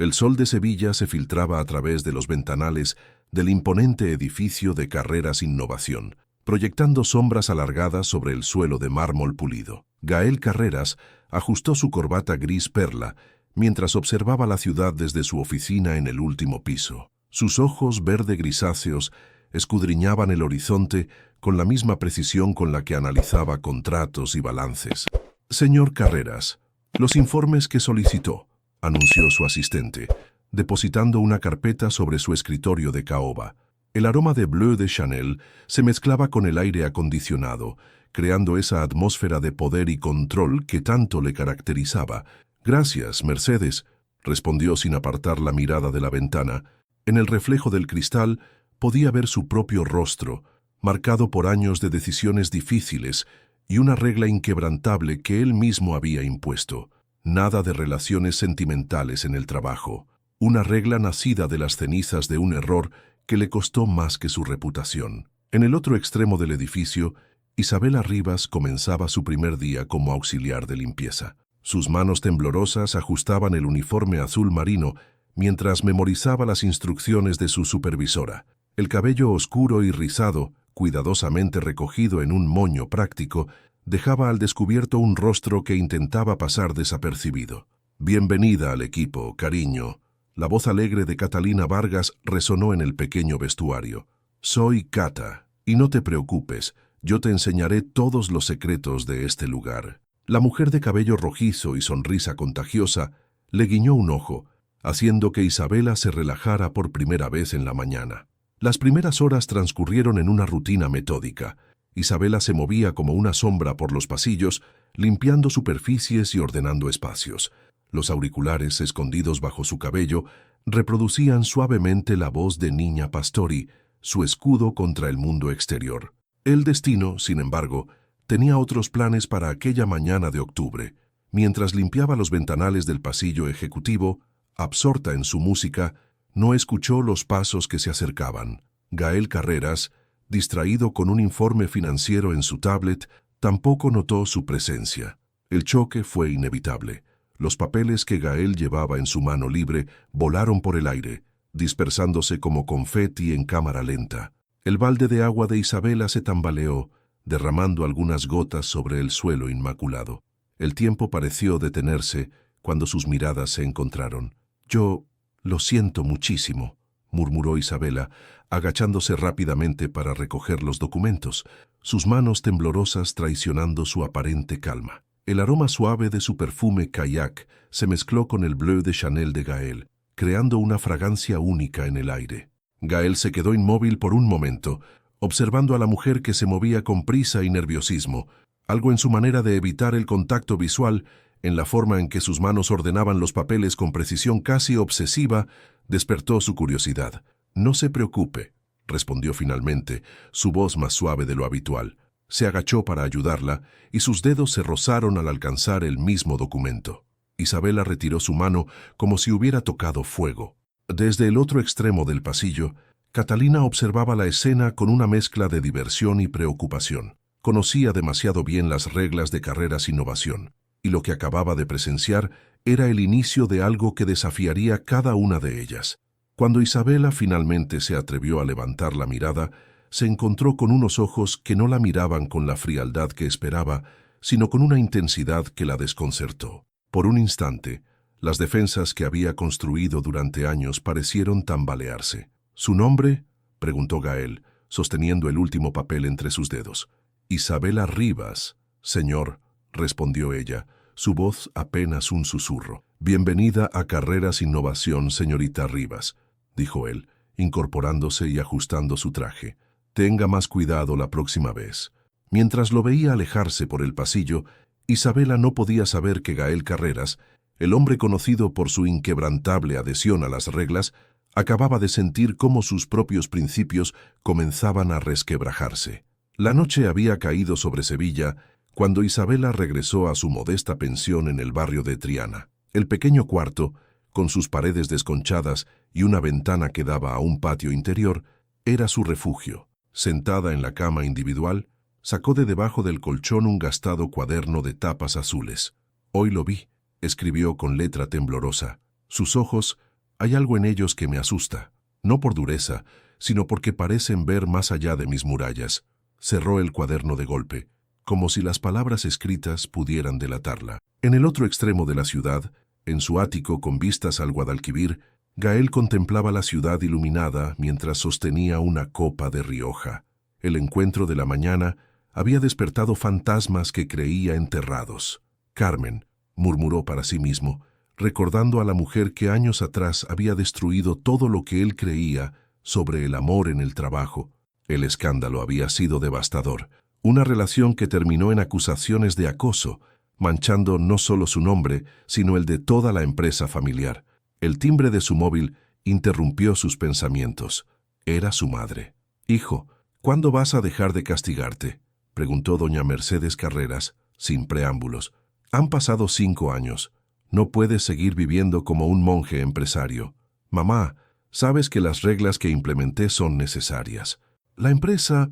El sol de Sevilla se filtraba a través de los ventanales del imponente edificio de Carreras Innovación, proyectando sombras alargadas sobre el suelo de mármol pulido. Gael Carreras ajustó su corbata gris perla mientras observaba la ciudad desde su oficina en el último piso. Sus ojos verde grisáceos escudriñaban el horizonte con la misma precisión con la que analizaba contratos y balances. «Señor Carreras, los informes que solicitó», anunció su asistente, depositando una carpeta sobre su escritorio de caoba. El aroma de Bleu de Chanel se mezclaba con el aire acondicionado, creando esa atmósfera de poder y control que tanto le caracterizaba. «Gracias, Mercedes», respondió sin apartar la mirada de la ventana. En el reflejo del cristal podía ver su propio rostro, marcado por años de decisiones difíciles y una regla inquebrantable que él mismo había impuesto. Nada de relaciones sentimentales en el trabajo. Una regla nacida de las cenizas de un error que le costó más que su reputación. En el otro extremo del edificio, Isabela Rivas comenzaba su primer día como auxiliar de limpieza. Sus manos temblorosas ajustaban el uniforme azul marino mientras memorizaba las instrucciones de su supervisora. El cabello oscuro y rizado, cuidadosamente recogido en un moño práctico, dejaba al descubierto un rostro que intentaba pasar desapercibido. «Bienvenida al equipo, cariño». La voz alegre de Catalina Vargas resonó en el pequeño vestuario. «Soy Cata, y no te preocupes, yo te enseñaré todos los secretos de este lugar». La mujer de cabello rojizo y sonrisa contagiosa le guiñó un ojo, haciendo que Isabela se relajara por primera vez en la mañana. Las primeras horas transcurrieron en una rutina metódica. Isabela se movía como una sombra por los pasillos, limpiando superficies y ordenando espacios. Los auriculares, escondidos bajo su cabello, reproducían suavemente la voz de Niña Pastori, su escudo contra el mundo exterior. El destino, sin embargo, tenía otros planes para aquella mañana de octubre. Mientras limpiaba los ventanales del pasillo ejecutivo, absorta en su música, no escuchó los pasos que se acercaban. Gael Carreras, distraído con un informe financiero en su tablet, tampoco notó su presencia. El choque fue inevitable. Los papeles que Gael llevaba en su mano libre volaron por el aire, dispersándose como confeti en cámara lenta. El balde de agua de Isabela se tambaleó, derramando algunas gotas sobre el suelo inmaculado. El tiempo pareció detenerse cuando sus miradas se encontraron. «Yo lo siento muchísimo», murmuró Isabela, agachándose rápidamente para recoger los documentos, sus manos temblorosas traicionando su aparente calma. El aroma suave de su perfume kayak se mezcló con el Bleu de Chanel de Gael, creando una fragancia única en el aire. Gael se quedó inmóvil por un momento, observando a la mujer que se movía con prisa y nerviosismo, algo en su manera de evitar el contacto visual, en la forma en que sus manos ordenaban los papeles con precisión casi obsesiva, despertó su curiosidad. «No se preocupe», respondió finalmente, su voz más suave de lo habitual. Se agachó para ayudarla y sus dedos se rozaron al alcanzar el mismo documento. Isabela retiró su mano como si hubiera tocado fuego. Desde el otro extremo del pasillo, Catalina observaba la escena con una mezcla de diversión y preocupación. Conocía demasiado bien las reglas de Carreras Innovación, y lo que acababa de presenciar era el inicio de algo que desafiaría cada una de ellas. Cuando Isabela finalmente se atrevió a levantar la mirada, se encontró con unos ojos que no la miraban con la frialdad que esperaba, sino con una intensidad que la desconcertó. Por un instante, las defensas que había construido durante años parecieron tambalearse. «¿Su nombre?», preguntó Gael, sosteniendo el último papel entre sus dedos. «Isabela Rivas, señor», respondió ella, su voz apenas un susurro. «Bienvenida a Carreras Innovación, señorita Rivas», dijo él, incorporándose y ajustando su traje. «Tenga más cuidado la próxima vez». Mientras lo veía alejarse por el pasillo, Isabela no podía saber que Gael Carreras, el hombre conocido por su inquebrantable adhesión a las reglas, acababa de sentir cómo sus propios principios comenzaban a resquebrajarse. La noche había caído sobre Sevilla cuando Isabela regresó a su modesta pensión en el barrio de Triana. El pequeño cuarto, con sus paredes desconchadas y una ventana que daba a un patio interior, era su refugio. Sentada en la cama individual, sacó de debajo del colchón un gastado cuaderno de tapas azules. «Hoy lo vi», escribió con letra temblorosa. Sus ojos, Hay algo en ellos que me asusta, no por dureza, sino porque parecen ver más allá de mis murallas. Cerró el cuaderno de golpe, como si las palabras escritas pudieran delatarla. En el otro extremo de la ciudad, en su ático con vistas al Guadalquivir, Gael contemplaba la ciudad iluminada mientras sostenía una copa de Rioja. El encuentro de la mañana había despertado fantasmas que creía enterrados. Carmen, murmuró para sí mismo, recordando a la mujer que años atrás había destruido todo lo que él creía sobre el amor en el trabajo. El escándalo había sido devastador, una relación que terminó en acusaciones de acoso, manchando no solo su nombre, sino el de toda la empresa familiar. El timbre de su móvil interrumpió sus pensamientos. Era su madre. «Hijo, ¿cuándo vas a dejar de castigarte?», preguntó doña Mercedes Carreras, sin preámbulos. «Han pasado 5 años. No puedes seguir viviendo como un monje empresario. Mamá, sabes que las reglas que implementé son necesarias. La empresa...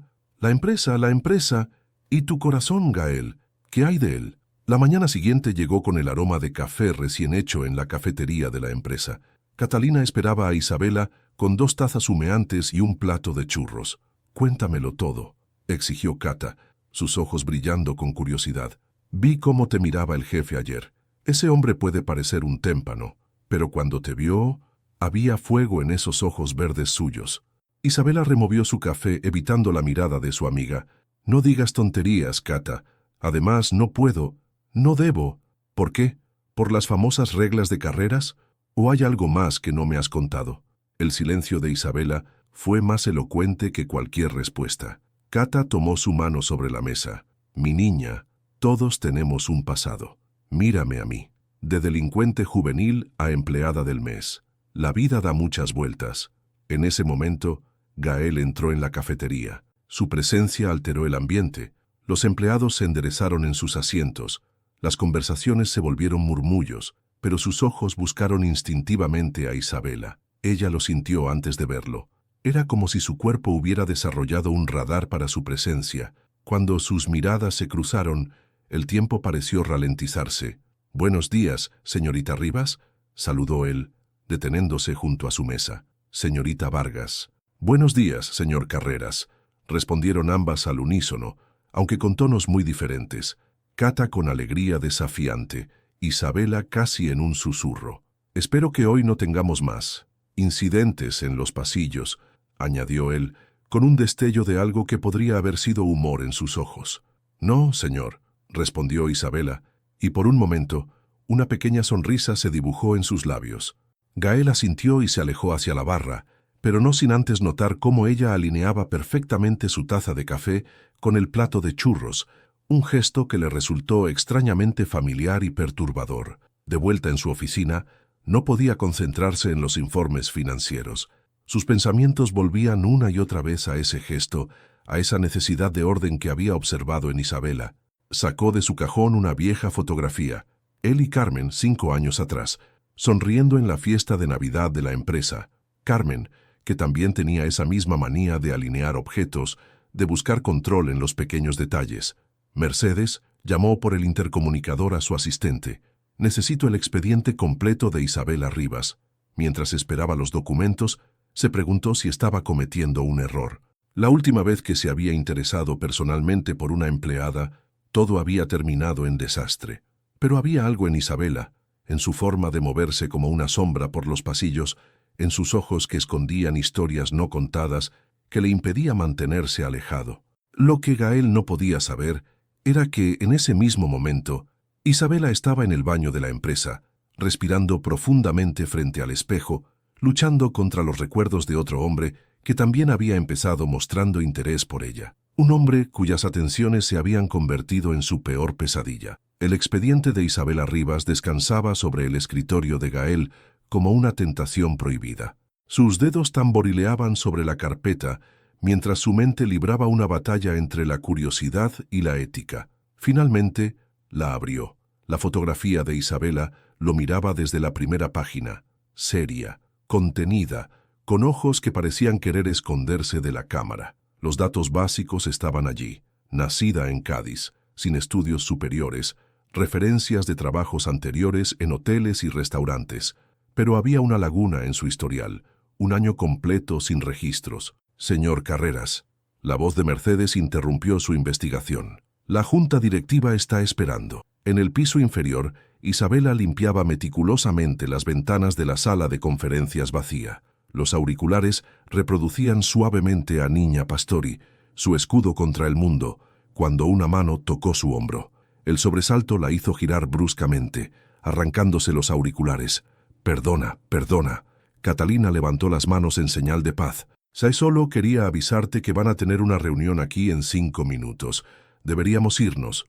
¿Y tu corazón, Gael? ¿Qué hay de él?». La mañana siguiente llegó con el aroma de café recién hecho en la cafetería de la empresa. Catalina esperaba a Isabela con 2 tazas humeantes y un plato de churros. «Cuéntamelo todo», exigió Cata, sus ojos brillando con curiosidad. «Vi cómo te miraba el jefe ayer. Ese hombre puede parecer un témpano, pero cuando te vio, había fuego en esos ojos verdes suyos». Isabela removió su café evitando la mirada de su amiga. «No digas tonterías, Cata. Además, no puedo, no debo». «¿Por qué? ¿Por las famosas reglas de carreras? ¿O hay algo más que no me has contado?». El silencio de Isabela fue más elocuente que cualquier respuesta. Cata tomó su mano sobre la mesa. «Mi niña, todos tenemos un pasado. Mírame a mí, de delincuente juvenil a empleada del mes. La vida da muchas vueltas». En ese momento, Gael entró en la cafetería. Su presencia alteró el ambiente. Los empleados se enderezaron en sus asientos. Las conversaciones se volvieron murmullos, pero sus ojos buscaron instintivamente a Isabela. Ella lo sintió antes de verlo. Era como si su cuerpo hubiera desarrollado un radar para su presencia. Cuando sus miradas se cruzaron, el tiempo pareció ralentizarse. «Buenos días, señorita Rivas», saludó él, deteniéndose junto a su mesa. «Señorita Vargas». «Buenos días, señor Carreras», respondieron ambas al unísono, aunque con tonos muy diferentes. Cata con alegría desafiante, Isabela casi en un susurro. «Espero que hoy no tengamos más incidentes en los pasillos», añadió él, con un destello de algo que podría haber sido humor en sus ojos. «No, señor», respondió Isabela, y por un momento, una pequeña sonrisa se dibujó en sus labios. Gael asintió y se alejó hacia la barra, pero no sin antes notar cómo ella alineaba perfectamente su taza de café con el plato de churros, un gesto que le resultó extrañamente familiar y perturbador. De vuelta en su oficina, no podía concentrarse en los informes financieros. Sus pensamientos volvían una y otra vez a ese gesto, a esa necesidad de orden que había observado en Isabela. Sacó de su cajón una vieja fotografía, él y Carmen 5 años atrás, sonriendo en la fiesta de Navidad de la empresa. Carmen, que también tenía esa misma manía de alinear objetos, de buscar control en los pequeños detalles. Mercedes llamó por el intercomunicador a su asistente. «Necesito el expediente completo de Isabela Rivas». Mientras esperaba los documentos, se preguntó si estaba cometiendo un error. La última vez que se había interesado personalmente por una empleada, todo había terminado en desastre. Pero había algo en Isabela, en su forma de moverse como una sombra por los pasillos, en sus ojos que escondían historias no contadas, que le impedía mantenerse alejado. Lo que Gael no podía saber era que, en ese mismo momento, Isabela estaba en el baño de la empresa, respirando profundamente frente al espejo, luchando contra los recuerdos de otro hombre que también había empezado mostrando interés por ella. Un hombre cuyas atenciones se habían convertido en su peor pesadilla. El expediente de Isabela Rivas descansaba sobre el escritorio de Gael como una tentación prohibida. Sus dedos tamborileaban sobre la carpeta, mientras su mente libraba una batalla entre la curiosidad y la ética. Finalmente, la abrió. La fotografía de Isabela lo miraba desde la primera página, seria, contenida, con ojos que parecían querer esconderse de la cámara. Los datos básicos estaban allí: nacida en Cádiz, sin estudios superiores, referencias de trabajos anteriores en hoteles y restaurantes, Pero había una laguna en su historial, un año completo sin registros. Señor Carreras, la voz de Mercedes interrumpió su investigación. La junta directiva está esperando. En el piso inferior, Isabela limpiaba meticulosamente las ventanas de la sala de conferencias vacía. Los auriculares reproducían suavemente a Niña Pastori, su escudo contra el mundo, cuando una mano tocó su hombro. El sobresalto la hizo girar bruscamente, arrancándose los auriculares. «Perdona, perdona». Catalina levantó las manos en señal de paz. «Solo quería avisarte que van a tener una reunión aquí en 5 minutos. Deberíamos irnos».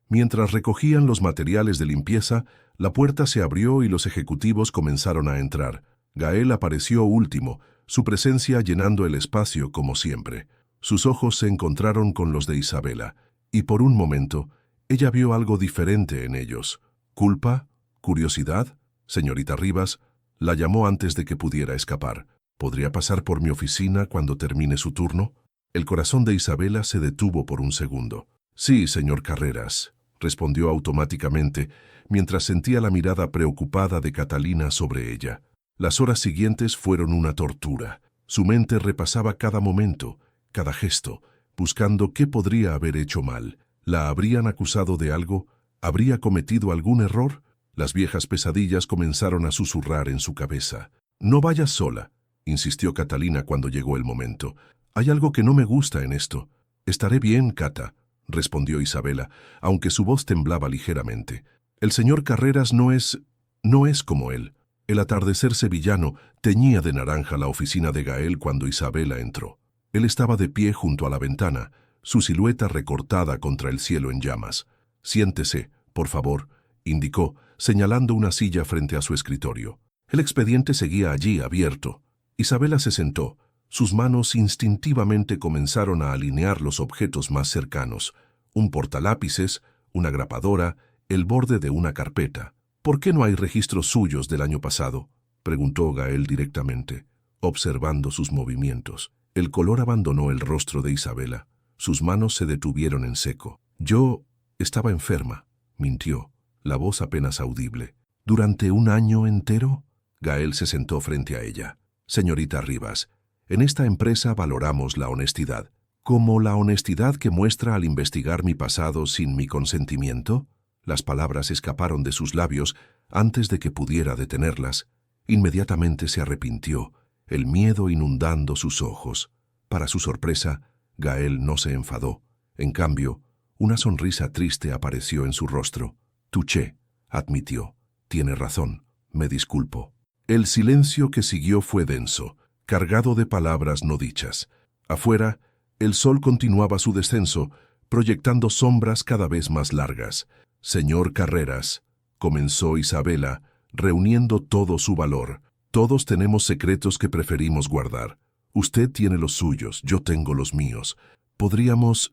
Mientras recogían los materiales de limpieza, la puerta se abrió y los ejecutivos comenzaron a entrar. Gael apareció último, su presencia llenando el espacio como siempre. Sus ojos se encontraron con los de Isabela, y por un momento, ella vio algo diferente en ellos. ¿Culpa? ¿Curiosidad? Señorita Rivas la llamó antes de que pudiera escapar. ¿Podría pasar por mi oficina cuando termine su turno? El corazón de Isabela se detuvo por un segundo. «Sí, señor Carreras», respondió automáticamente, mientras sentía la mirada preocupada de Catalina sobre ella. Las horas siguientes fueron una tortura. Su mente repasaba cada momento, cada gesto, buscando qué podría haber hecho mal. ¿La habrían acusado de algo? ¿Habría cometido algún error? Las viejas pesadillas comenzaron a susurrar en su cabeza. «No vayas sola», insistió Catalina cuando llegó el momento. «Hay algo que no me gusta en esto». «Estaré bien, Cata», respondió Isabela, aunque su voz temblaba ligeramente. «El señor Carreras no es como él». El atardecer sevillano teñía de naranja la oficina de Gael cuando Isabela entró. Él estaba de pie junto a la ventana, su silueta recortada contra el cielo en llamas. «Siéntese, por favor», indicó, señalando una silla frente a su escritorio. El expediente seguía allí, abierto. Isabela se sentó. Sus manos instintivamente comenzaron a alinear los objetos más cercanos. Un portalápices, una grapadora, el borde de una carpeta. «¿Por qué no hay registros suyos del año pasado?», preguntó Gael directamente, observando sus movimientos. El color abandonó el rostro de Isabela. Sus manos se detuvieron en seco. «Yo estaba enferma», mintió, la voz apenas audible. «¿Durante un año entero?». Gael se sentó frente a ella. «Señorita Rivas, en esta empresa valoramos la honestidad. ¿Como la honestidad que muestra al investigar mi pasado sin mi consentimiento?». Las palabras escaparon de sus labios antes de que pudiera detenerlas. Inmediatamente se arrepintió, el miedo inundando sus ojos. Para su sorpresa, Gael no se enfadó. En cambio, una sonrisa triste apareció en su rostro. «Touché», admitió. «Tiene razón, me disculpo». El silencio que siguió fue denso, cargado de palabras no dichas. Afuera, el sol continuaba su descenso, proyectando sombras cada vez más largas. «Señor Carreras», comenzó Isabela, reuniendo todo su valor. «Todos tenemos secretos que preferimos guardar. Usted tiene los suyos, yo tengo los míos. ¿Podríamos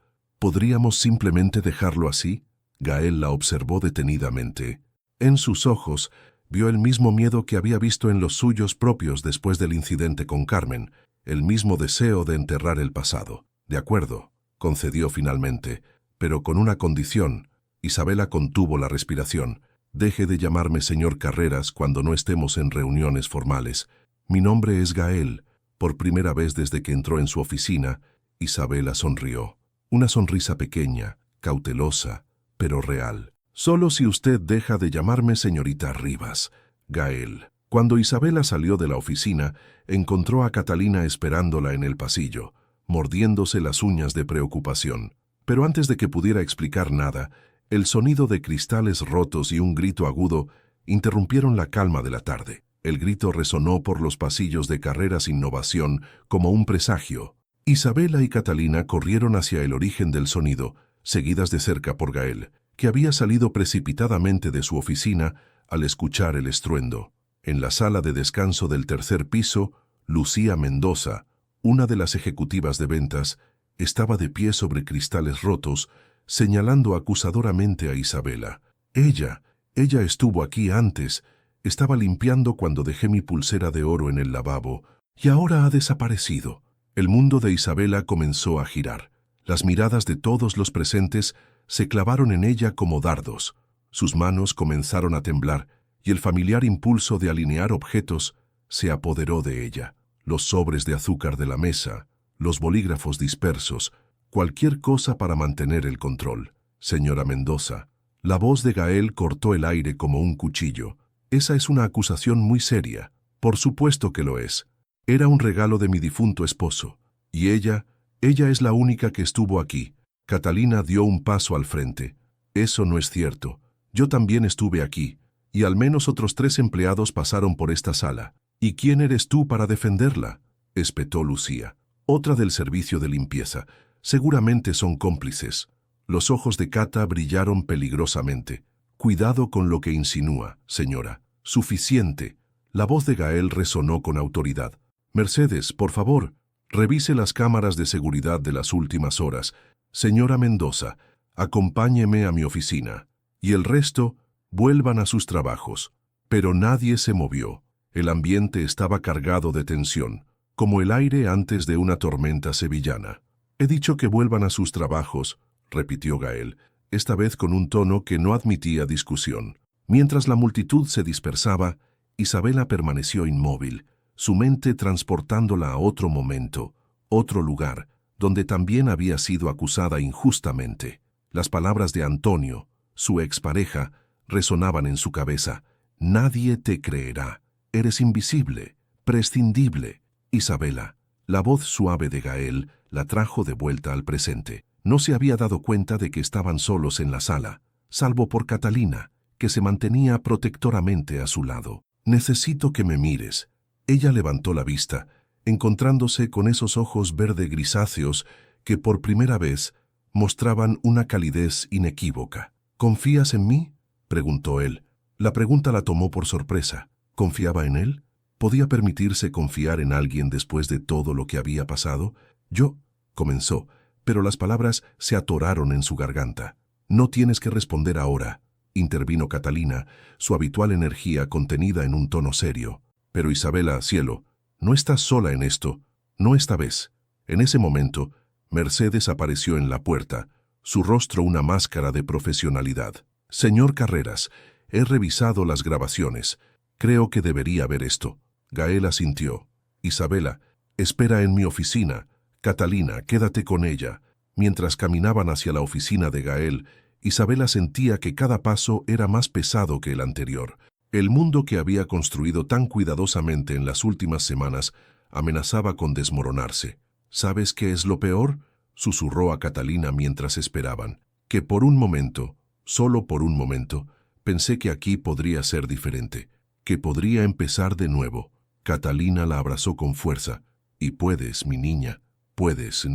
simplemente dejarlo así?». Gael la observó detenidamente. En sus ojos vio el mismo miedo que había visto en los suyos propios después del incidente con Carmen, el mismo deseo de enterrar el pasado. «De acuerdo», concedió finalmente, «pero con una condición». Isabela contuvo la respiración. «Deje de llamarme señor Carreras cuando no estemos en reuniones formales. Mi nombre es Gael». Por primera vez desde que entró en su oficina, Isabela sonrió. Una sonrisa pequeña, cautelosa, pero real. «Solo si usted deja de llamarme señorita Rivas, Gael». Cuando Isabela salió de la oficina, encontró a Catalina esperándola en el pasillo, mordiéndose las uñas de preocupación. Pero antes de que pudiera explicar nada, el sonido de cristales rotos y un grito agudo interrumpieron la calma de la tarde. El grito resonó por los pasillos de Carreras Innovación como un presagio. Isabela y Catalina corrieron hacia el origen del sonido, seguidas de cerca por Gael, que había salido precipitadamente de su oficina al escuchar el estruendo. En la sala de descanso del tercer piso, Lucía Mendoza, una de las ejecutivas de ventas, estaba de pie sobre cristales rotos, señalando acusadoramente a Isabela. Ella estuvo aquí antes, estaba limpiando cuando dejé mi pulsera de oro en el lavabo, y ahora ha desaparecido». El mundo de Isabela comenzó a girar. Las miradas de todos los presentes se clavaron en ella como dardos. Sus manos comenzaron a temblar, y el familiar impulso de alinear objetos se apoderó de ella. Los sobres de azúcar de la mesa, los bolígrafos dispersos, cualquier cosa para mantener el control. Señora Mendoza, la voz de Gael cortó el aire como un cuchillo. Esa es una acusación muy seria. Por supuesto que lo es. Era un regalo de mi difunto esposo. Y ella es la única que estuvo aquí. Catalina dio un paso al frente. Eso no es cierto. Yo también estuve aquí. Y al menos otros 3 empleados pasaron por esta sala. ¿Y quién eres tú para defenderla?, espetó Lucía. Otra del servicio de limpieza. Seguramente son cómplices. Los ojos de Cata brillaron peligrosamente. Cuidado con lo que insinúa, señora. Suficiente. La voz de Gael resonó con autoridad. Mercedes, por favor, revise las cámaras de seguridad de las últimas horas. Señora Mendoza, acompáñeme a mi oficina. Y el resto, vuelvan a sus trabajos. Pero nadie se movió. El ambiente estaba cargado de tensión, como el aire antes de una tormenta sevillana. He dicho que vuelvan a sus trabajos, repitió Gael, esta vez con un tono que no admitía discusión. Mientras la multitud se dispersaba, Isabela permaneció inmóvil, su mente transportándola a otro momento, otro lugar, donde también había sido acusada injustamente. Las palabras de Antonio, su expareja, resonaban en su cabeza. Nadie te creerá. Eres invisible, prescindible. Isabela, la voz suave de Gael, la trajo de vuelta al presente. No se había dado cuenta de que estaban solos en la sala, salvo por Catalina, que se mantenía protectoramente a su lado. Necesito que me mires. Ella levantó la vista, encontrándose con esos ojos verde grisáceos que por primera vez mostraban una calidez inequívoca. ¿Confías en mí?, preguntó él. La pregunta la tomó por sorpresa. ¿Confiaba en él? ¿Podía permitirse confiar en alguien después de todo lo que había pasado? Yo, comenzó, pero las palabras se atoraron en su garganta. No tienes que responder ahora, intervino Catalina, su habitual energía contenida en un tono serio. Pero Isabela, cielo, no estás sola en esto, no esta vez. En ese momento, Mercedes apareció en la puerta, su rostro una máscara de profesionalidad. Señor Carreras, he revisado las grabaciones. Creo que debería ver esto. Gael asintió. Isabela, espera en mi oficina. Catalina, quédate con ella. Mientras caminaban hacia la oficina de Gael, Isabela sentía que cada paso era más pesado que el anterior. El mundo que había construido tan cuidadosamente en las últimas semanas amenazaba con desmoronarse. ¿Sabes qué es lo peor?, susurró a Catalina mientras esperaban. Que por un momento, solo por un momento, pensé que aquí podría ser diferente, que podría empezar de nuevo. Catalina la abrazó con fuerza. Y puedes, mi niña, puedes.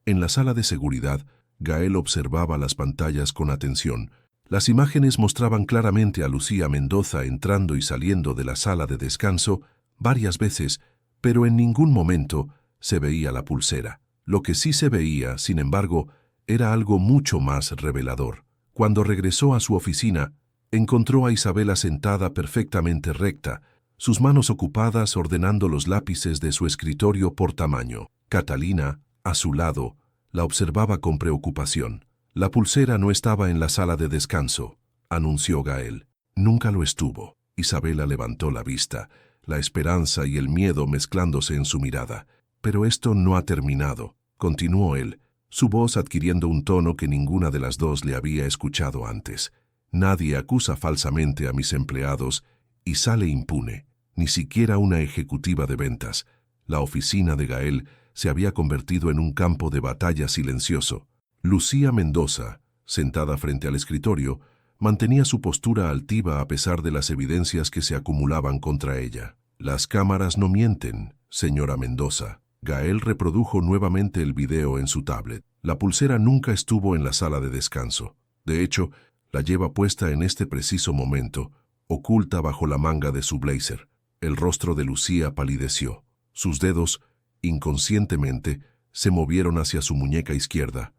En la sala de seguridad, Gael observaba las pantallas con atención. Las imágenes mostraban claramente a Lucía Mendoza entrando y saliendo de la sala de descanso varias veces, pero en ningún momento se veía la pulsera. Lo que sí se veía, sin embargo, era algo mucho más revelador. Cuando regresó a su oficina, encontró a Isabela sentada perfectamente recta, sus manos ocupadas ordenando los lápices de su escritorio por tamaño. Catalina, a su lado, la observaba con preocupación. La pulsera no estaba en la sala de descanso, anunció Gael. Nunca lo estuvo. Isabela levantó la vista, la esperanza y el miedo mezclándose en su mirada. Pero esto no ha terminado, continuó él, su voz adquiriendo un tono que ninguna de las dos le había escuchado antes. Nadie acusa falsamente a mis empleados y sale impune, ni siquiera una ejecutiva de ventas. La oficina de Gael se había convertido en un campo de batalla silencioso. Lucía Mendoza, sentada frente al escritorio, mantenía su postura altiva a pesar de las evidencias que se acumulaban contra ella. Las cámaras no mienten, señora Mendoza. Gael reprodujo nuevamente el video en su tablet. La pulsera nunca estuvo en la sala de descanso. De hecho, la lleva puesta en este preciso momento, oculta bajo la manga de su blazer. El rostro de Lucía palideció. Sus dedos, inconscientemente, se movieron hacia su muñeca izquierda.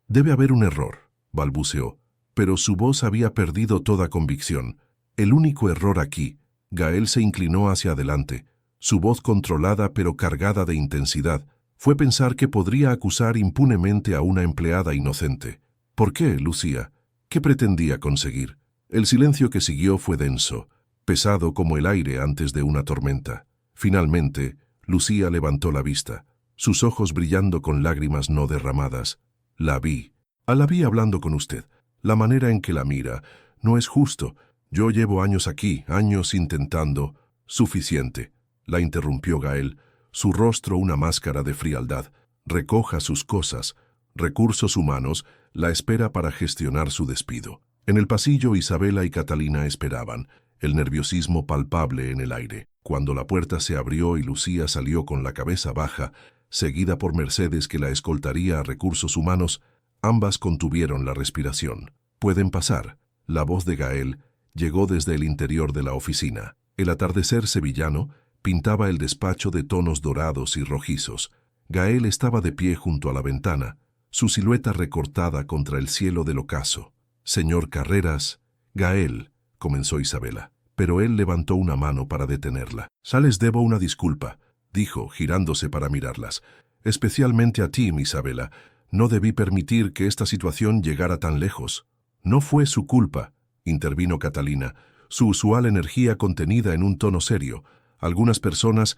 Debe haber un error, balbuceó, pero su voz había perdido toda convicción. El único error aquí. Gael se inclinó hacia adelante. Su voz controlada pero cargada de intensidad, fue pensar que podría acusar impunemente a una empleada inocente. ¿Por qué, Lucía? ¿Qué pretendía conseguir? El silencio que siguió fue denso. pesado como el aire antes de una tormenta. Finalmente, Lucía levantó la vista, sus ojos brillando con lágrimas no derramadas. La vi. La vi hablando con usted. La manera en que la mira. No es justo. Yo llevo años aquí, años intentando. Suficiente. La interrumpió Gael, su rostro una máscara de frialdad. Recoja sus cosas. Recursos humanos la espera para gestionar su despido. En el pasillo Isabela y Catalina esperaban, el nerviosismo palpable en el aire. Cuando la puerta se abrió y Lucía salió con la cabeza baja, seguida por Mercedes que la escoltaría a recursos humanos, ambas contuvieron la respiración. «Pueden pasar». La voz de Gael llegó desde el interior de la oficina. El atardecer sevillano pintaba el despacho de tonos dorados y rojizos. Gael estaba de pie junto a la ventana, su silueta recortada contra el cielo del ocaso. «Señor Carreras». «Gael», comenzó Isabela, pero él levantó una mano para detenerla. «Les debo una disculpa», dijo, girándose para mirarlas. «Especialmente a ti, Isabela. No debí permitir que esta situación llegara tan lejos». «No fue su culpa», intervino Catalina, su usual energía contenida en un tono serio. «Algunas personas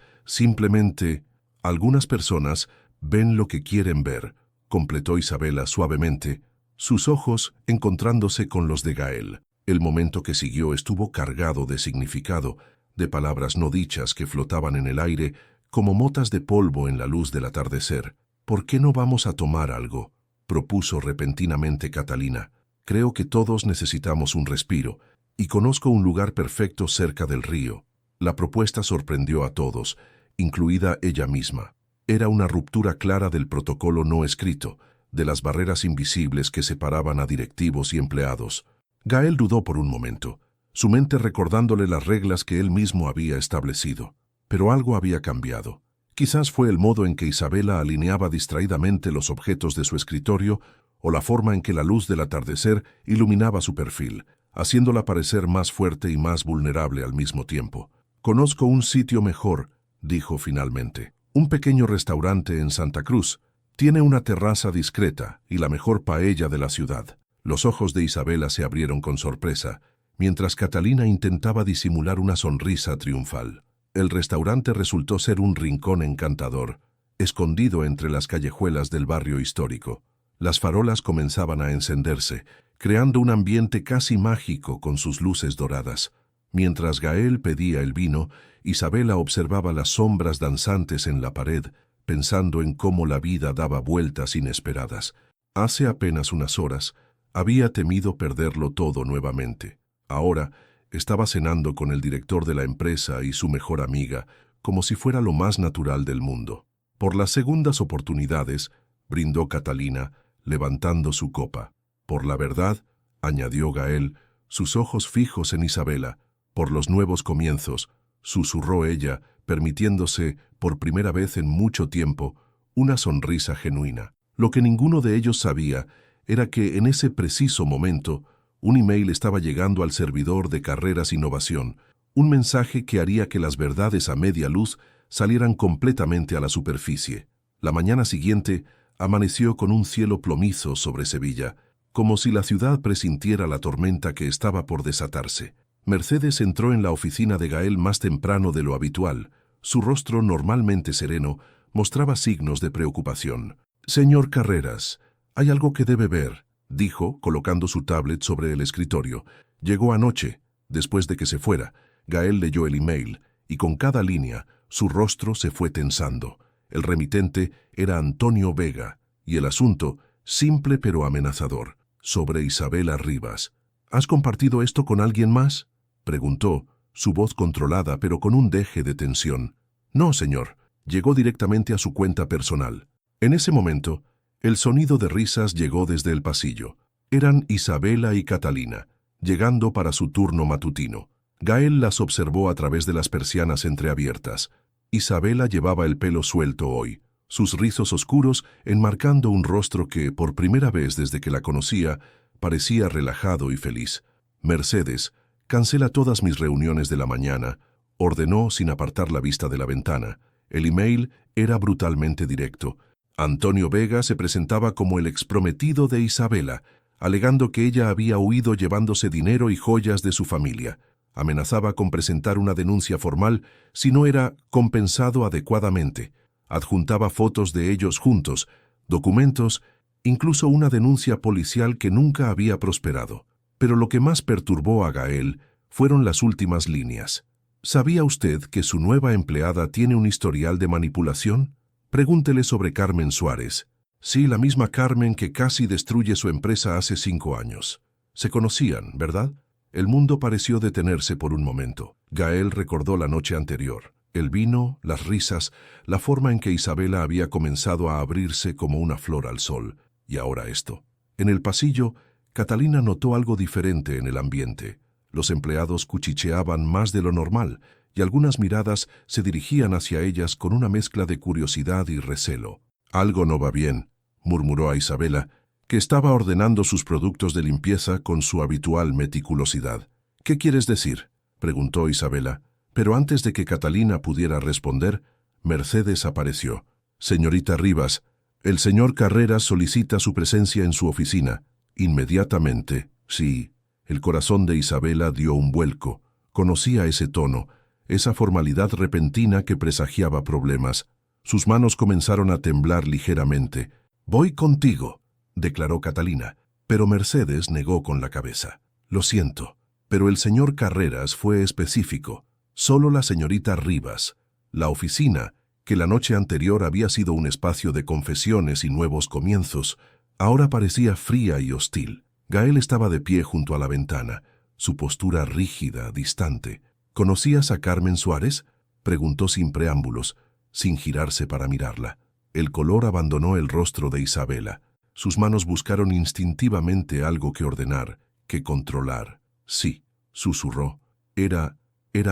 ven lo que quieren ver», completó Isabela suavemente, sus ojos encontrándose con los de Gael. El momento que siguió estuvo cargado de significado, de palabras no dichas que flotaban en el aire como motas de polvo en la luz del atardecer. «¿Por qué no vamos a tomar algo?», propuso repentinamente Catalina. «Creo que todos necesitamos un respiro, y conozco un lugar perfecto cerca del río». La propuesta sorprendió a todos, incluida ella misma. Era una ruptura clara del protocolo no escrito, de las barreras invisibles que separaban a directivos y empleados. Gael dudó por un momento, su mente recordándole las reglas que él mismo había establecido. Pero algo había cambiado. Quizás fue el modo en que Isabela alineaba distraídamente los objetos de su escritorio o la forma en que la luz del atardecer iluminaba su perfil, haciéndola parecer más fuerte y más vulnerable al mismo tiempo. «Conozco un sitio mejor», dijo finalmente. «Un pequeño restaurante en Santa Cruz. Tiene una terraza discreta y la mejor paella de la ciudad». Los ojos de Isabela se abrieron con sorpresa, mientras Catalina intentaba disimular una sonrisa triunfal. El restaurante resultó ser un rincón encantador, escondido entre las callejuelas del barrio histórico. Las farolas comenzaban a encenderse, creando un ambiente casi mágico con sus luces doradas. Mientras Gael pedía el vino, Isabela observaba las sombras danzantes en la pared, pensando en cómo la vida daba vueltas inesperadas. Hace apenas unas horas, había temido perderlo todo nuevamente. Ahora, estaba cenando con el director de la empresa y su mejor amiga, como si fuera lo más natural del mundo. «Por las segundas oportunidades», brindó Catalina, levantando su copa. «Por la verdad», añadió Gael, sus ojos fijos en Isabela. «Por los nuevos comienzos», susurró ella, permitiéndose, por primera vez en mucho tiempo, una sonrisa genuina. Lo que ninguno de ellos sabía era que en ese preciso momento un email estaba llegando al servidor de Carreras Innovación, un mensaje que haría que las verdades a media luz salieran completamente a la superficie. La mañana siguiente amaneció con un cielo plomizo sobre Sevilla, como si la ciudad presintiera la tormenta que estaba por desatarse. Mercedes entró en la oficina de Gael más temprano de lo habitual. Su rostro, normalmente sereno, mostraba signos de preocupación. «Señor Carreras, hay algo que debe ver», dijo, colocando su tablet sobre el escritorio. «Llegó anoche, después de que se fuera». Gael leyó el email, y con cada línea, su rostro se fue tensando. El remitente era Antonio Vega, y el asunto, simple pero amenazador, sobre Isabela Rivas. «¿Has compartido esto con alguien más?», preguntó, su voz controlada pero con un deje de tensión. «No, señor. Llegó directamente a su cuenta personal». En ese momento, el sonido de risas llegó desde el pasillo. Eran Isabela y Catalina, llegando para su turno matutino. Gael las observó a través de las persianas entreabiertas. Isabela llevaba el pelo suelto hoy, sus rizos oscuros enmarcando un rostro que, por primera vez desde que la conocía, parecía relajado y feliz. «Mercedes, cancela todas mis reuniones de la mañana», ordenó sin apartar la vista de la ventana. El email era brutalmente directo. Antonio Vega se presentaba como el exprometido de Isabela, alegando que ella había huido llevándose dinero y joyas de su familia. Amenazaba con presentar una denuncia formal si no era compensado adecuadamente. Adjuntaba fotos de ellos juntos, documentos, incluso una denuncia policial que nunca había prosperado. Pero lo que más perturbó a Gael fueron las últimas líneas. ¿Sabía usted que su nueva empleada tiene un historial de manipulación? Pregúntele sobre Carmen Suárez. Sí, la misma Carmen que casi destruye su empresa hace 5 años. Se conocían, ¿verdad? El mundo pareció detenerse por un momento. Gael recordó la noche anterior. El vino, las risas, la forma en que Isabela había comenzado a abrirse como una flor al sol. Y ahora esto. En el pasillo, Catalina notó algo diferente en el ambiente. Los empleados cuchicheaban más de lo normal, y algunas miradas se dirigían hacia ellas con una mezcla de curiosidad y recelo. «Algo no va bien», murmuró a Isabela, que estaba ordenando sus productos de limpieza con su habitual meticulosidad. «¿Qué quieres decir?», preguntó Isabela, pero antes de que Catalina pudiera responder, Mercedes apareció. «Señorita Rivas, el señor Carreras solicita su presencia en su oficina. Inmediatamente, sí». El corazón de Isabela dio un vuelco. Conocía ese tono, esa formalidad repentina que presagiaba problemas. Sus manos comenzaron a temblar ligeramente. «Voy contigo», declaró Catalina, pero Mercedes negó con la cabeza. «Lo siento, pero el señor Carreras fue específico. Solo la señorita Rivas. La oficina, que la noche anterior había sido un espacio de confesiones y nuevos comienzos, ahora parecía fría y hostil». Gael estaba de pie junto a la ventana, su postura rígida, distante. «¿Conocías a Carmen Suárez?», preguntó sin preámbulos, sin girarse para mirarla. El color abandonó el rostro de Isabela. Sus manos buscaron instintivamente algo que ordenar, que controlar. «Sí», susurró. Era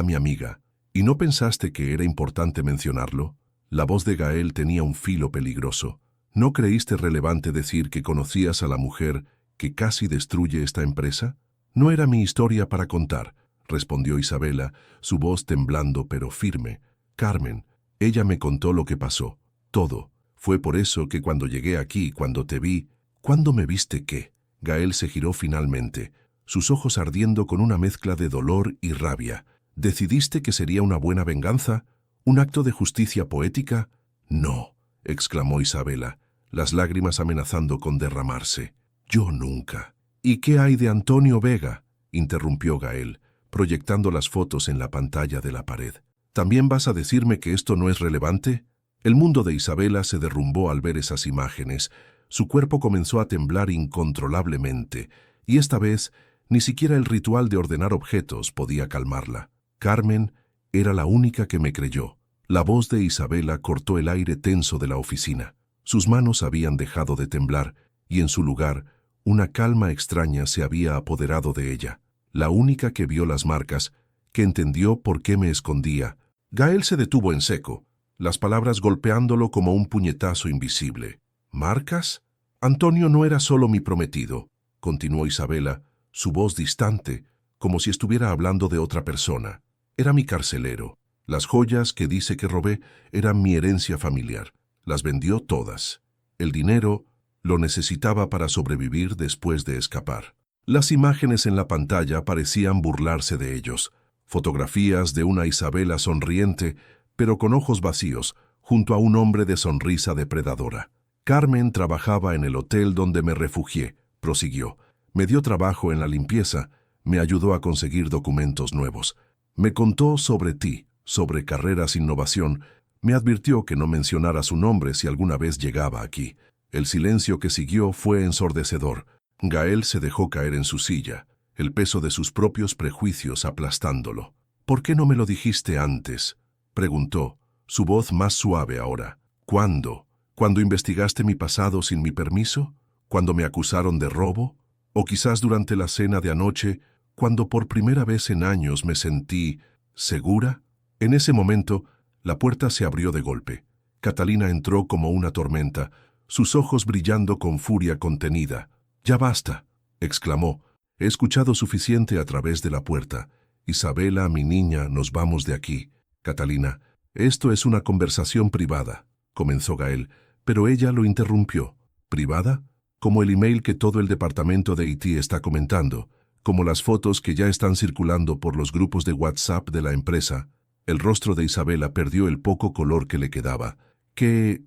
mi amiga. ¿Y no pensaste que era importante mencionarlo?» La voz de Gael tenía un filo peligroso. «¿No creíste relevante decir que conocías a la mujer que casi destruye esta empresa?» «No era mi historia para contar», respondió Isabela, su voz temblando pero firme. «Carmen, ella me contó lo que pasó. Todo. Fue por eso que cuando llegué aquí, cuando te vi...» «¿Cuándo me viste qué?». Gael se giró finalmente, sus ojos ardiendo con una mezcla de dolor y rabia. «¿Decidiste que sería una buena venganza? ¿Un acto de justicia poética?» «No», exclamó Isabela, las lágrimas amenazando con derramarse. «Yo nunca». «¿Y qué hay de Antonio Vega?», interrumpió Gael, proyectando las fotos en la pantalla de la pared. «¿También vas a decirme que esto no es relevante?». El mundo de Isabela se derrumbó al ver esas imágenes. Su cuerpo comenzó a temblar incontrolablemente, y esta vez ni siquiera el ritual de ordenar objetos podía calmarla. «Carmen era la única que me creyó». La voz de Isabela cortó el aire tenso de la oficina. Sus manos habían dejado de temblar, y en su lugar, una calma extraña se había apoderado de ella. La única que vio las marcas, que entendió por qué me escondía. Gael se detuvo en seco, las palabras golpeándolo como un puñetazo invisible. «¿Marcas? Antonio no era solo mi prometido», continuó Isabela, su voz distante, como si estuviera hablando de otra persona. «Era mi carcelero. Las joyas que dice que robé eran mi herencia familiar. Las vendió todas. El dinero lo necesitaba para sobrevivir después de escapar». Las imágenes en la pantalla parecían burlarse de ellos. Fotografías de una Isabela sonriente, pero con ojos vacíos, junto a un hombre de sonrisa depredadora. «Carmen trabajaba en el hotel donde me refugié», prosiguió. «Me dio trabajo en la limpieza, me ayudó a conseguir documentos nuevos. Me contó sobre ti, sobre Carreras Innovación. Me advirtió que no mencionara su nombre si alguna vez llegaba aquí». El silencio que siguió fue ensordecedor. Gael se dejó caer en su silla, el peso de sus propios prejuicios aplastándolo. «¿Por qué no me lo dijiste antes?», preguntó, su voz más suave ahora. «¿Cuándo? ¿Cuando investigaste mi pasado sin mi permiso? ¿Cuando me acusaron de robo? ¿O quizás durante la cena de anoche, cuando por primera vez en años me sentí segura?» En ese momento, la puerta se abrió de golpe. Catalina entró como una tormenta, sus ojos brillando con furia contenida. «Ya basta», exclamó. «He escuchado suficiente a través de la puerta. Isabela, mi niña, nos vamos de aquí». «Catalina, esto es una conversación privada», comenzó Gael, pero ella lo interrumpió. «¿Privada? Como el email que todo el departamento de IT está comentando. como las fotos que ya están circulando por los grupos de WhatsApp de la empresa. El rostro de Isabela perdió el poco color que le quedaba. ¿Qué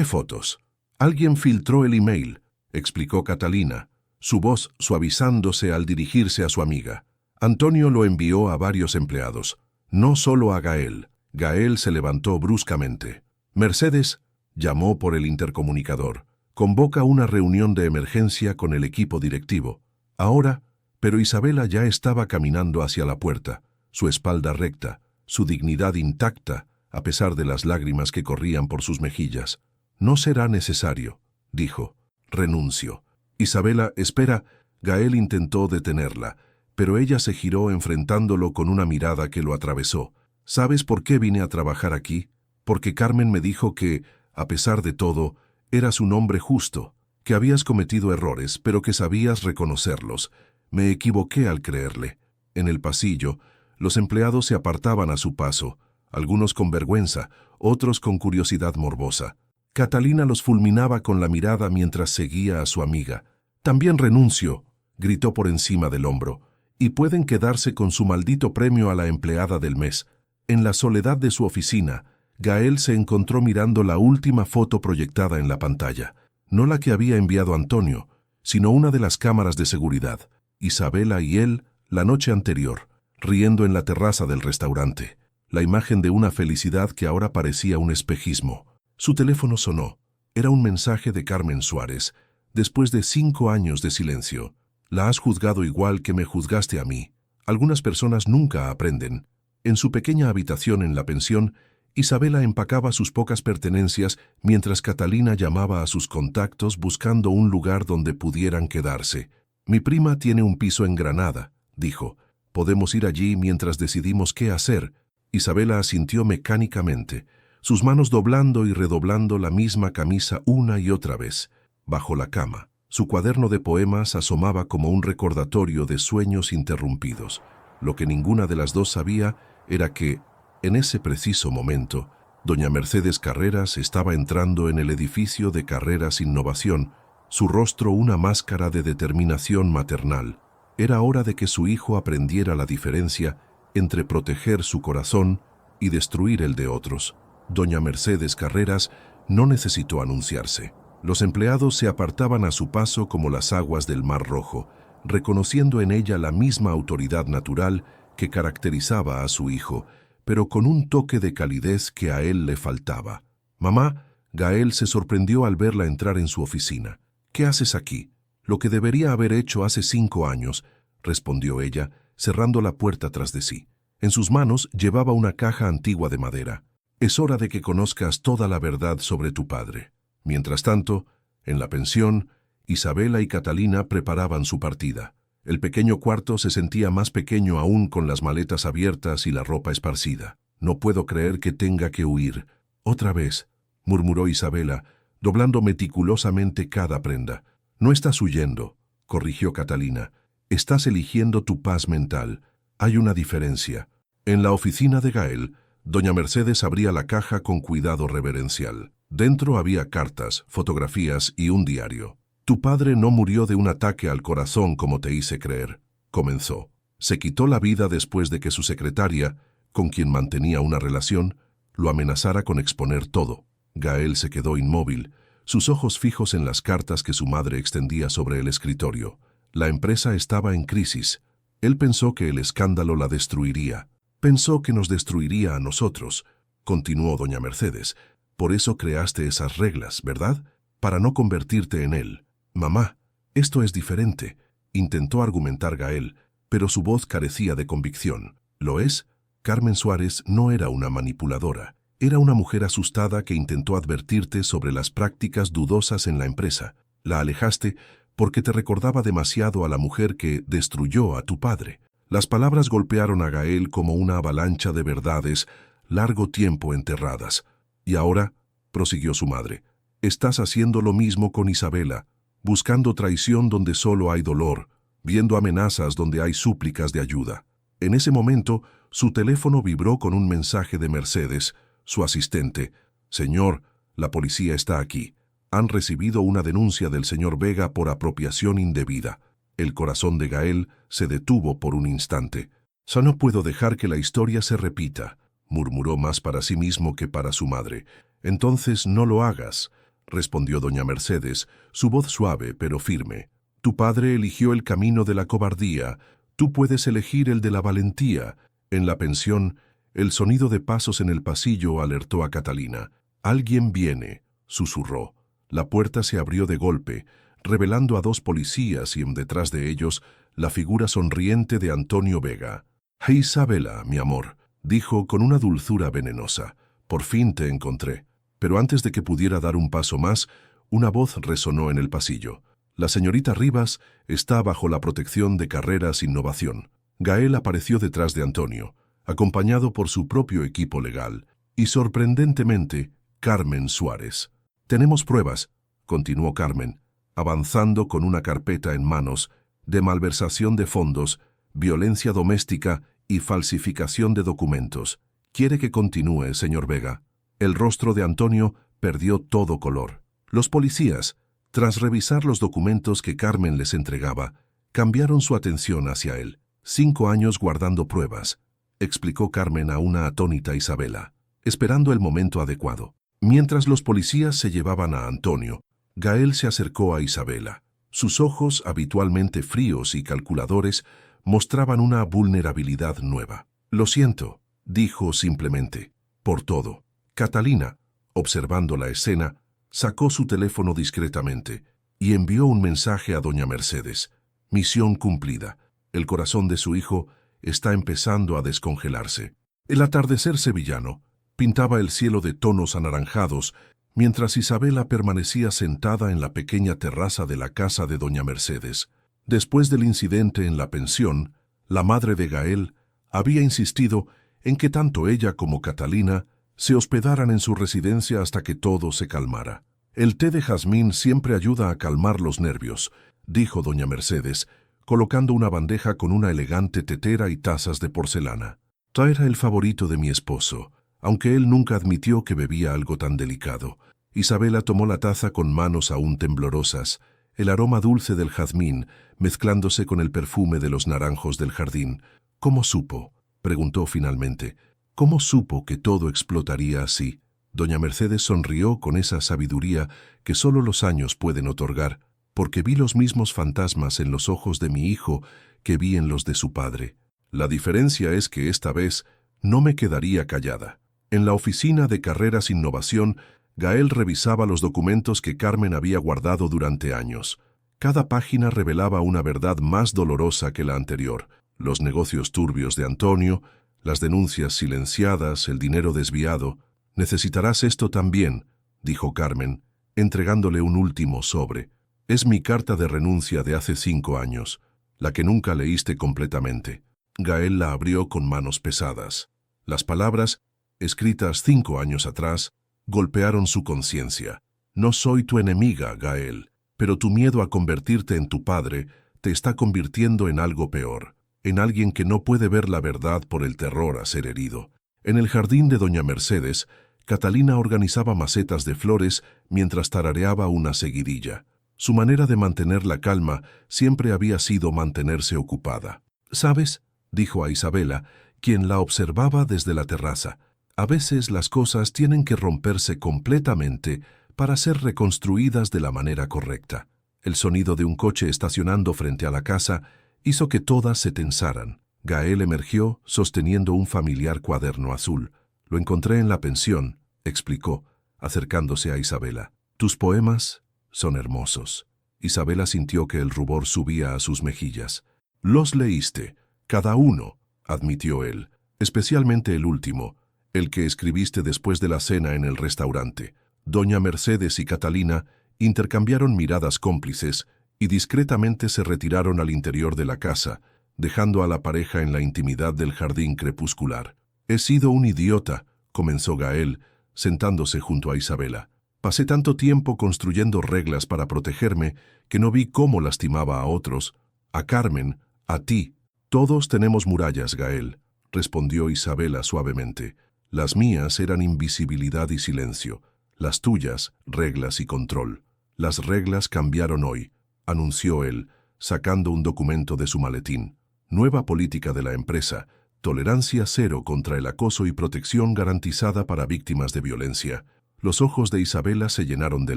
fotos? Alguien filtró el email, explicó Catalina, su voz suavizándose al dirigirse a su amiga. Antonio lo envió a varios empleados, no solo a Gael. Gael se levantó bruscamente. Mercedes llamó por el intercomunicador. Convoca una reunión de emergencia con el equipo directivo. Ahora, pero Isabela ya estaba caminando hacia la puerta, su espalda recta, su dignidad intacta, a pesar de las lágrimas que corrían por sus mejillas. No será necesario, dijo. Renuncio. Isabela, espera. Gael intentó detenerla, pero ella se giró enfrentándolo con una mirada que lo atravesó. ¿Sabes por qué vine a trabajar aquí? Porque Carmen me dijo que, a pesar de todo, eras un hombre justo, que habías cometido errores, pero que sabías reconocerlos. Me equivoqué al creerle. En el pasillo, los empleados se apartaban a su paso, algunos con vergüenza, otros con curiosidad morbosa. Catalina los fulminaba con la mirada mientras seguía a su amiga. «También renuncio», gritó por encima del hombro, «y pueden quedarse con su maldito premio a la empleada del mes». En la soledad de su oficina, Gael se encontró mirando la última foto proyectada en la pantalla. No la que había enviado Antonio, sino una de las cámaras de seguridad. Isabela y él, la noche anterior, riendo en la terraza del restaurante. La imagen de una felicidad que ahora parecía un espejismo. Su teléfono sonó. Era un mensaje de Carmen Suárez, después de 5 años de silencio. «La has juzgado igual que me juzgaste a mí. Algunas personas nunca aprenden». En su pequeña habitación en la pensión, Isabela empacaba sus pocas pertenencias mientras Catalina llamaba a sus contactos buscando un lugar donde pudieran quedarse. «Mi prima tiene un piso en Granada», dijo. «Podemos ir allí mientras decidimos qué hacer». Isabela asintió mecánicamente, sus manos doblando y redoblando la misma camisa una y otra vez. Bajo la cama, su cuaderno de poemas asomaba como un recordatorio de sueños interrumpidos. Lo que ninguna de las dos sabía era que, en ese preciso momento, doña Mercedes Carreras estaba entrando en el edificio de Carreras Innovación, su rostro una máscara de determinación maternal. Era hora de que su hijo aprendiera la diferencia entre proteger su corazón y destruir el de otros. Doña Mercedes Carreras no necesitó anunciarse. Los empleados se apartaban a su paso como las aguas del Mar Rojo, reconociendo en ella la misma autoridad natural que caracterizaba a su hijo, pero con un toque de calidez que a él le faltaba. «Mamá», Gael se sorprendió al verla entrar en su oficina. «¿Qué haces aquí?» «Lo que debería haber hecho hace 5 años», respondió ella, cerrando la puerta tras de sí. En sus manos llevaba una caja antigua de madera. «Es hora de que conozcas toda la verdad sobre tu padre». Mientras tanto, en la pensión, Isabela y Catalina preparaban su partida. El pequeño cuarto se sentía más pequeño aún con las maletas abiertas y la ropa esparcida. «No puedo creer que tenga que huir. Otra vez», murmuró Isabela, doblando meticulosamente cada prenda. «No estás huyendo», corrigió Catalina. «Estás eligiendo tu paz mental. Hay una diferencia». En la oficina de Gael, doña Mercedes abría la caja con cuidado reverencial. Dentro había cartas, fotografías y un diario. «Tu padre no murió de un ataque al corazón como te hice creer», comenzó. «Se quitó la vida después de que su secretaria, con quien mantenía una relación, lo amenazara con exponer todo». Gael se quedó inmóvil, sus ojos fijos en las cartas que su madre extendía sobre el escritorio. La empresa estaba en crisis. Él pensó que el escándalo la destruiría. «Pensó que nos destruiría a nosotros», continuó doña Mercedes. «Por eso creaste esas reglas, ¿verdad? Para no convertirte en él». «Mamá, esto es diferente», intentó argumentar Gael, pero su voz carecía de convicción. «¿Lo es?» Carmen Suárez no era una manipuladora. Era una mujer asustada que intentó advertirte sobre las prácticas dudosas en la empresa. La alejaste porque te recordaba demasiado a la mujer que destruyó a tu padre. Las palabras golpearon a Gael como una avalancha de verdades, largo tiempo enterradas. «Y ahora», prosiguió su madre, «estás haciendo lo mismo con Isabela, buscando traición donde solo hay dolor, viendo amenazas donde hay súplicas de ayuda». En ese momento, su teléfono vibró con un mensaje de Mercedes, su asistente. «Señor, la policía está aquí. Han recibido una denuncia del señor Vega por apropiación indebida». El corazón de Gael se detuvo por un instante. «Ya no puedo dejar que la historia se repita», murmuró más para sí mismo que para su madre. «Entonces no lo hagas», respondió doña Mercedes, su voz suave pero firme. «Tu padre eligió el camino de la cobardía, tú puedes elegir el de la valentía». En la pensión, el sonido de pasos en el pasillo alertó a Catalina. «Alguien viene», susurró. La puerta se abrió de golpe, revelando a 2 policías y detrás de ellos la figura sonriente de Antonio Vega. «Isabela, mi amor», dijo con una dulzura venenosa. «Por fin te encontré». Pero antes de que pudiera dar un paso más, una voz resonó en el pasillo. «La señorita Rivas está bajo la protección de Carreras Innovación». Gael apareció detrás de Antonio, acompañado por su propio equipo legal, y sorprendentemente, Carmen Suárez. «Tenemos pruebas», continuó Carmen, avanzando con una carpeta en manos, de malversación de fondos, violencia doméstica y falsificación de documentos. «¿Quiere que continúe, señor Vega?» El rostro de Antonio perdió todo color. Los policías, tras revisar los documentos que Carmen les entregaba, cambiaron su atención hacia él. 5 años guardando pruebas, explicó Carmen a una atónita Isabela, esperando el momento adecuado. Mientras los policías se llevaban a Antonio, Gael se acercó a Isabela. Sus ojos, habitualmente fríos y calculadores, mostraban una vulnerabilidad nueva. «Lo siento», dijo simplemente, «por todo». Catalina, observando la escena, sacó su teléfono discretamente y envió un mensaje a doña Mercedes. «Misión cumplida. El corazón de su hijo está empezando a descongelarse». El atardecer sevillano pintaba el cielo de tonos anaranjados, mientras Isabela permanecía sentada en la pequeña terraza de la casa de doña Mercedes. Después del incidente en la pensión, la madre de Gael había insistido en que tanto ella como Catalina se hospedaran en su residencia hasta que todo se calmara. «El té de jazmín siempre ayuda a calmar los nervios», dijo doña Mercedes, colocando una bandeja con una elegante tetera y tazas de porcelana. «Era el favorito de mi esposo, aunque él nunca admitió que bebía algo tan delicado». Isabela tomó la taza con manos aún temblorosas, el aroma dulce del jazmín mezclándose con el perfume de los naranjos del jardín. «¿Cómo supo?», preguntó finalmente. «¿Cómo supo que todo explotaría así?». Doña Mercedes sonrió con esa sabiduría que solo los años pueden otorgar, «porque vi los mismos fantasmas en los ojos de mi hijo que vi en los de su padre. La diferencia es que esta vez no me quedaría callada». En la oficina de Carreras Innovación, Gael revisaba los documentos que Carmen había guardado durante años. Cada página revelaba una verdad más dolorosa que la anterior: los negocios turbios de Antonio, las denuncias silenciadas, el dinero desviado. «Necesitarás esto también», dijo Carmen, entregándole un último sobre. «Es mi carta de renuncia de hace 5 años, la que nunca leíste completamente». Gael la abrió con manos pesadas. Las palabras, escritas 5 años atrás, golpearon su conciencia. «No soy tu enemiga, Gael, pero tu miedo a convertirte en tu padre te está convirtiendo en algo peor, en alguien que no puede ver la verdad por el terror a ser herido». En el jardín de doña Mercedes, Catalina organizaba macetas de flores mientras tarareaba una seguidilla. Su manera de mantener la calma siempre había sido mantenerse ocupada. «¿Sabes?», dijo a Isabela, quien la observaba desde la terraza, «a veces las cosas tienen que romperse completamente para ser reconstruidas de la manera correcta». El sonido de un coche estacionando frente a la casa hizo que todas se tensaran. Gael emergió sosteniendo un familiar cuaderno azul. «Lo encontré en la pensión», explicó, acercándose a Isabela. «Tus poemas son hermosos». Isabela sintió que el rubor subía a sus mejillas. «Los leíste, cada uno», admitió él, «especialmente el último, el que escribiste después de la cena en el restaurante». Doña Mercedes y Catalina intercambiaron miradas cómplices y discretamente se retiraron al interior de la casa, dejando a la pareja en la intimidad del jardín crepuscular. «He sido un idiota», comenzó Gael, sentándose junto a Isabela. «Pasé tanto tiempo construyendo reglas para protegerme que no vi cómo lastimaba a otros, a Carmen, a ti». «Todos tenemos murallas, Gael», respondió Isabela suavemente. «Las mías eran invisibilidad y silencio, las tuyas, reglas y control». «Las reglas cambiaron hoy», anunció él, sacando un documento de su maletín. Nueva política de la empresa. Tolerancia cero contra el acoso y protección garantizada para víctimas de violencia. Los ojos de Isabela se llenaron de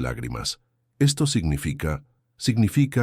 lágrimas. Esto significa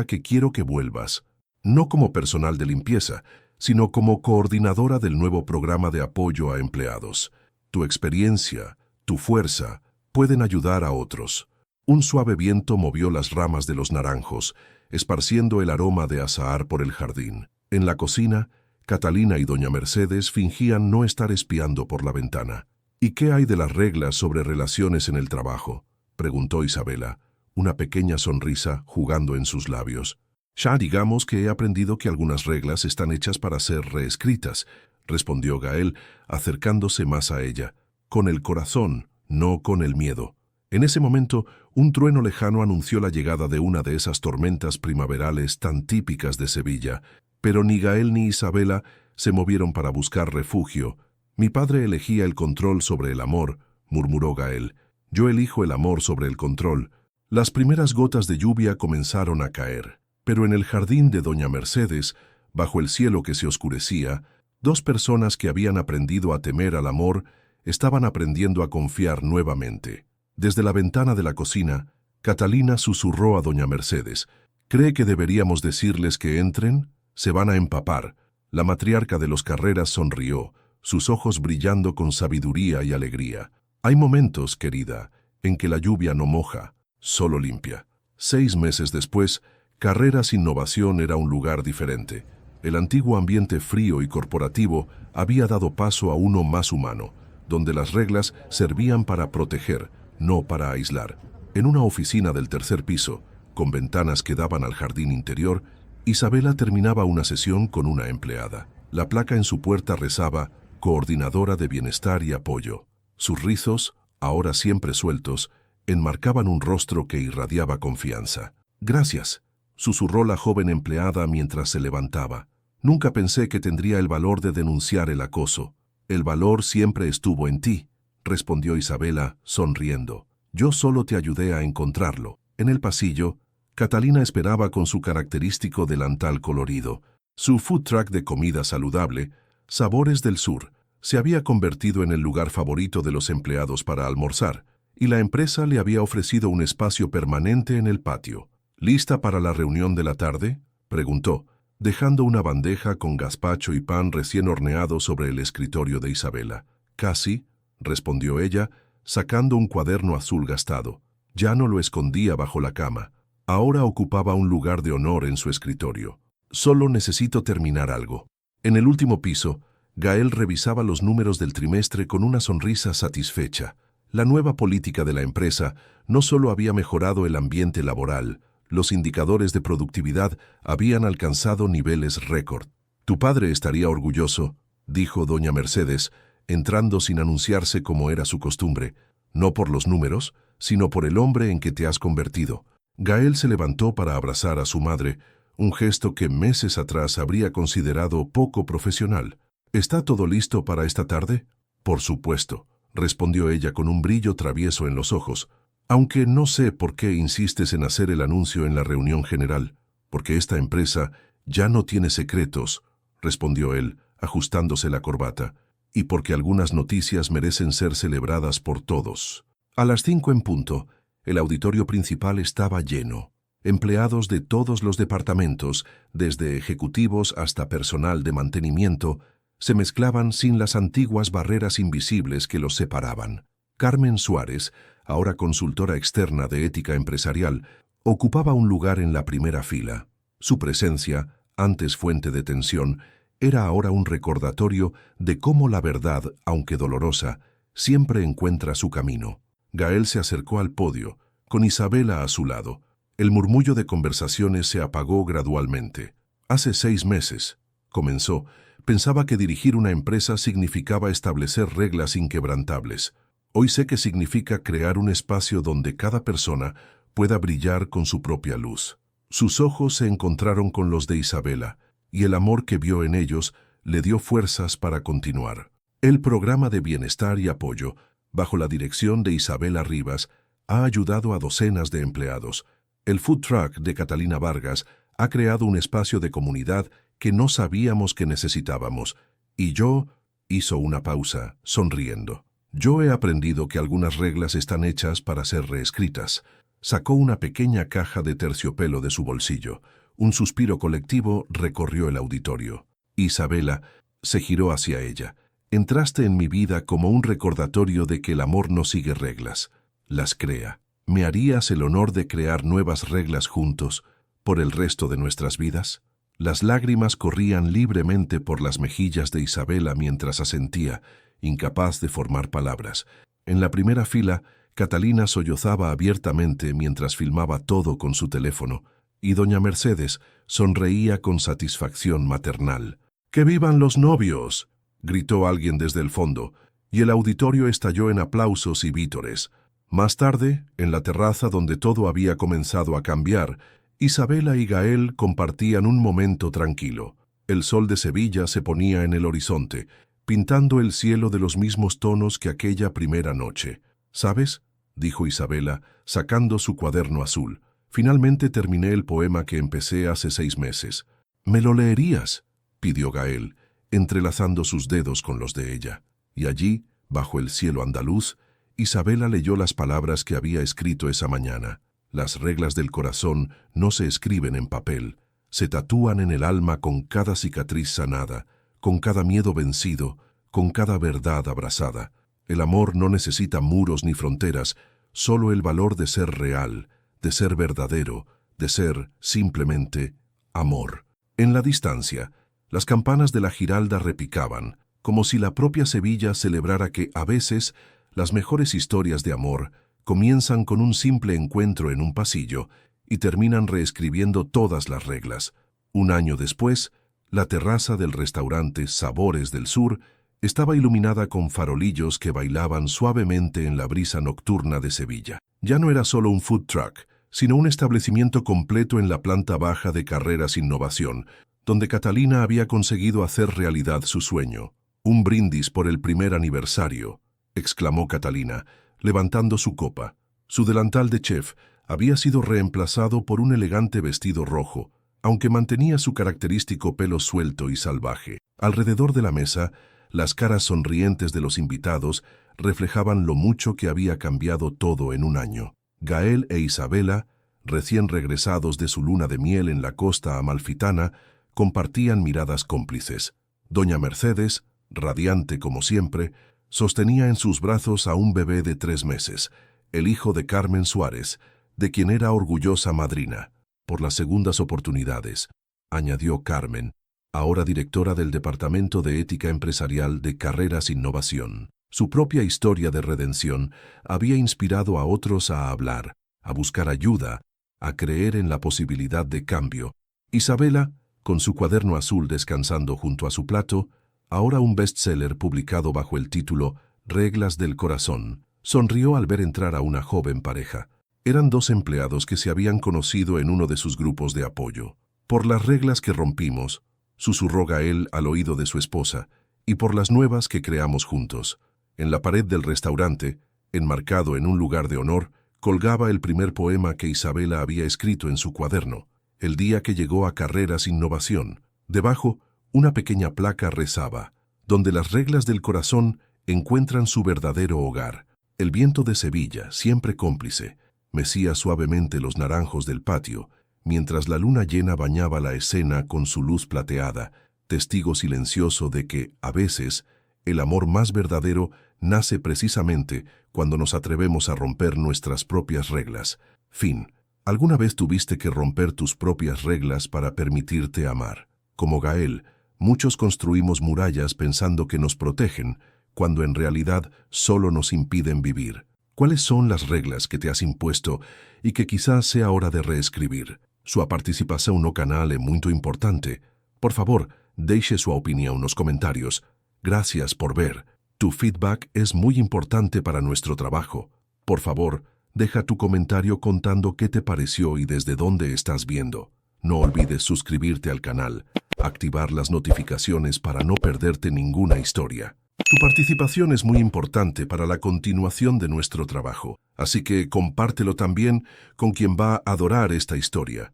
que quiero que vuelvas, no como personal de limpieza, sino como coordinadora del nuevo programa de apoyo a empleados. Tu experiencia, tu fuerza, pueden ayudar a otros. Un suave viento movió las ramas de los naranjos, esparciendo el aroma de azahar por el jardín. En la cocina, Catalina y doña Mercedes fingían no estar espiando por la ventana. ¿Y qué hay de las reglas sobre relaciones en el trabajo?, preguntó Isabela, una pequeña sonrisa jugando en sus labios. Ya digamos que he aprendido que algunas reglas están hechas para ser reescritas, respondió Gael, acercándose más a ella, con el corazón, no con el miedo. En ese momento, un trueno lejano anunció la llegada de una de esas tormentas primaverales tan típicas de Sevilla, pero ni Gael ni Isabela se movieron para buscar refugio. Mi padre elegía el control sobre el amor, murmuró Gael. Yo elijo el amor sobre el control. Las primeras gotas de lluvia comenzaron a caer, pero en el jardín de doña Mercedes, bajo el cielo que se oscurecía, dos personas que habían aprendido a temer al amor estaban aprendiendo a confiar nuevamente. Desde la ventana de la cocina, Catalina susurró a doña Mercedes. ¿Cree que deberíamos decirles que entren? Se van a empapar. La matriarca de los Carreras sonrió, sus ojos brillando con sabiduría y alegría. Hay momentos, querida, en que la lluvia no moja, solo limpia. 6 meses después, Carreras Innovación era un lugar diferente. El antiguo ambiente frío y corporativo había dado paso a uno más humano, donde las reglas servían para proteger, no para aislar. En una oficina del 3er piso, con ventanas que daban al jardín interior, Isabela terminaba una sesión con una empleada. La placa en su puerta rezaba Coordinadora de Bienestar y Apoyo. Sus rizos, ahora siempre sueltos, enmarcaban un rostro que irradiaba confianza. Gracias, susurró la joven empleada mientras se levantaba. Nunca pensé que tendría el valor de denunciar el acoso. El valor siempre estuvo en ti, respondió Isabela, sonriendo. Yo solo te ayudé a encontrarlo. En el pasillo, Catalina esperaba con su característico delantal colorido. Su food truck de comida saludable, Sabores del Sur, se había convertido en el lugar favorito de los empleados para almorzar, y la empresa le había ofrecido un espacio permanente en el patio. ¿Lista para la reunión de la tarde?, preguntó, dejando una bandeja con gazpacho y pan recién horneado sobre el escritorio de Isabela. Casi, respondió ella, sacando un cuaderno azul gastado. Ya no lo escondía bajo la cama. Ahora ocupaba un lugar de honor en su escritorio. Solo necesito terminar algo. En el último piso, Gael revisaba los números del trimestre con una sonrisa satisfecha. La nueva política de la empresa no solo había mejorado el ambiente laboral, los indicadores de productividad habían alcanzado niveles récord. Tu padre estaría orgulloso, dijo doña Mercedes, entrando sin anunciarse como era su costumbre, no por los números, sino por el hombre en que te has convertido. Gael se levantó para abrazar a su madre, un gesto que meses atrás habría considerado poco profesional. ¿Está todo listo para esta tarde? Por supuesto, respondió ella con un brillo travieso en los ojos. Aunque no sé por qué insistes en hacer el anuncio en la reunión general, porque esta empresa ya no tiene secretos, respondió él, ajustándose la corbata, y porque algunas noticias merecen ser celebradas por todos. A las 5 en punto, el auditorio principal estaba lleno. Empleados de todos los departamentos, desde ejecutivos hasta personal de mantenimiento, se mezclaban sin las antiguas barreras invisibles que los separaban. Carmen Suárez, ahora consultora externa de ética empresarial, ocupaba un lugar en la primera fila. Su presencia, antes fuente de tensión, era ahora un recordatorio de cómo la verdad, aunque dolorosa, siempre encuentra su camino. Gael se acercó al podio, con Isabela a su lado. El murmullo de conversaciones se apagó gradualmente. Hace 6 meses, comenzó, pensaba que dirigir una empresa significaba establecer reglas inquebrantables. Hoy sé que significa crear un espacio donde cada persona pueda brillar con su propia luz. Sus ojos se encontraron con los de Isabela, y el amor que vio en ellos le dio fuerzas para continuar. El programa de bienestar y apoyo, bajo la dirección de Isabela Rivas, ha ayudado a docenas de empleados. El food truck de Catalina Vargas Ha creado un espacio de comunidad que no sabíamos que necesitábamos. Y yo... Hizo una pausa, sonriendo. Yo he aprendido que algunas reglas están hechas para ser reescritas. Sacó una pequeña caja de terciopelo de su bolsillo. Un suspiro colectivo recorrió el auditorio. Isabela se giró hacia ella. Entraste en mi vida como un recordatorio de que el amor no sigue reglas. Las crea. ¿Me harías el honor de crear nuevas reglas juntos por el resto de nuestras vidas? Las lágrimas corrían libremente por las mejillas de Isabela mientras asentía, incapaz de formar palabras. En la primera fila, Catalina sollozaba abiertamente mientras filmaba todo con su teléfono, y doña Mercedes sonreía con satisfacción maternal. ¡Que vivan los novios!, gritó alguien desde el fondo, y el auditorio estalló en aplausos y vítores. Más tarde, en la terraza donde todo había comenzado a cambiar, Isabela y Gael compartían un momento tranquilo. El sol de Sevilla se ponía en el horizonte, pintando el cielo de los mismos tonos que aquella primera noche. ¿Sabes?, dijo Isabela, sacando su cuaderno azul. Finalmente terminé el poema que empecé hace 6 meses. ¿Me lo leerías?, pidió Gael, entrelazando sus dedos con los de ella. Y allí, bajo el cielo andaluz, Isabela leyó las palabras que había escrito esa mañana. Las reglas del corazón no se escriben en papel, se tatúan en el alma con cada cicatriz sanada, con cada miedo vencido, con cada verdad abrazada. El amor no necesita muros ni fronteras, solo el valor de ser real, de ser verdadero, de ser, simplemente, amor. En la distancia, las campanas de la Giralda repicaban, como si la propia Sevilla celebrara que, a veces, las mejores historias de amor comienzan con un simple encuentro en un pasillo y terminan reescribiendo todas las reglas. Un año después, la terraza del restaurante Sabores del Sur estaba iluminada con farolillos que bailaban suavemente en la brisa nocturna de Sevilla. Ya no era solo un food truck, sino un establecimiento completo en la planta baja de Carreras Innovación, donde Catalina había conseguido hacer realidad su sueño. «Un brindis por el primer aniversario», exclamó Catalina, levantando su copa. Su delantal de chef había sido reemplazado por un elegante vestido rojo, aunque mantenía su característico pelo suelto y salvaje. Alrededor de la mesa, las caras sonrientes de los invitados reflejaban lo mucho que había cambiado todo en un año. Gael e Isabela, recién regresados de su luna de miel en la costa amalfitana, compartían miradas cómplices. Doña Mercedes, radiante como siempre, sostenía en sus brazos a un bebé de 3 meses, el hijo de Carmen Suárez, de quien era orgullosa madrina. Por las segundas oportunidades, añadió Carmen, ahora directora del Departamento de Ética Empresarial de Carreras Innovación. Su propia historia de redención había inspirado a otros a hablar, a buscar ayuda, a creer en la posibilidad de cambio. Isabela, con su cuaderno azul descansando junto a su plato, ahora un bestseller publicado bajo el título Reglas del Corazón, sonrió al ver entrar a una joven pareja. Eran 2 empleados que se habían conocido en uno de sus grupos de apoyo. «Por las reglas que rompimos», susurró Gael al oído de su esposa, «y por las nuevas que creamos juntos». En la pared del restaurante, enmarcado en un lugar de honor, colgaba el primer poema que Isabela había escrito en su cuaderno, el día que llegó a Carreras Innovación. Debajo, una pequeña placa rezaba, «Donde las reglas del corazón encuentran su verdadero hogar». El viento de Sevilla, siempre cómplice, mecía suavemente los naranjos del patio, mientras la luna llena bañaba la escena con su luz plateada, testigo silencioso de que, a veces, el amor más verdadero nace precisamente cuando nos atrevemos a romper nuestras propias reglas. Fin. ¿Alguna vez tuviste que romper tus propias reglas para permitirte amar? Como Gael, muchos construimos murallas pensando que nos protegen, cuando en realidad solo nos impiden vivir. ¿Cuáles son las reglas que te has impuesto y que quizás sea hora de reescribir? Sua participação no canal é muito importante. Por favor, deixe sua opinião nos comentarios. Gracias por ver. Tu feedback es muy importante para nuestro trabajo. Por favor, deja tu comentario contando qué te pareció y desde dónde estás viendo. No olvides suscribirte al canal, activar las notificaciones para no perderte ninguna historia. Tu participación es muy importante para la continuación de nuestro trabajo, así que compártelo también con quien va a adorar esta historia.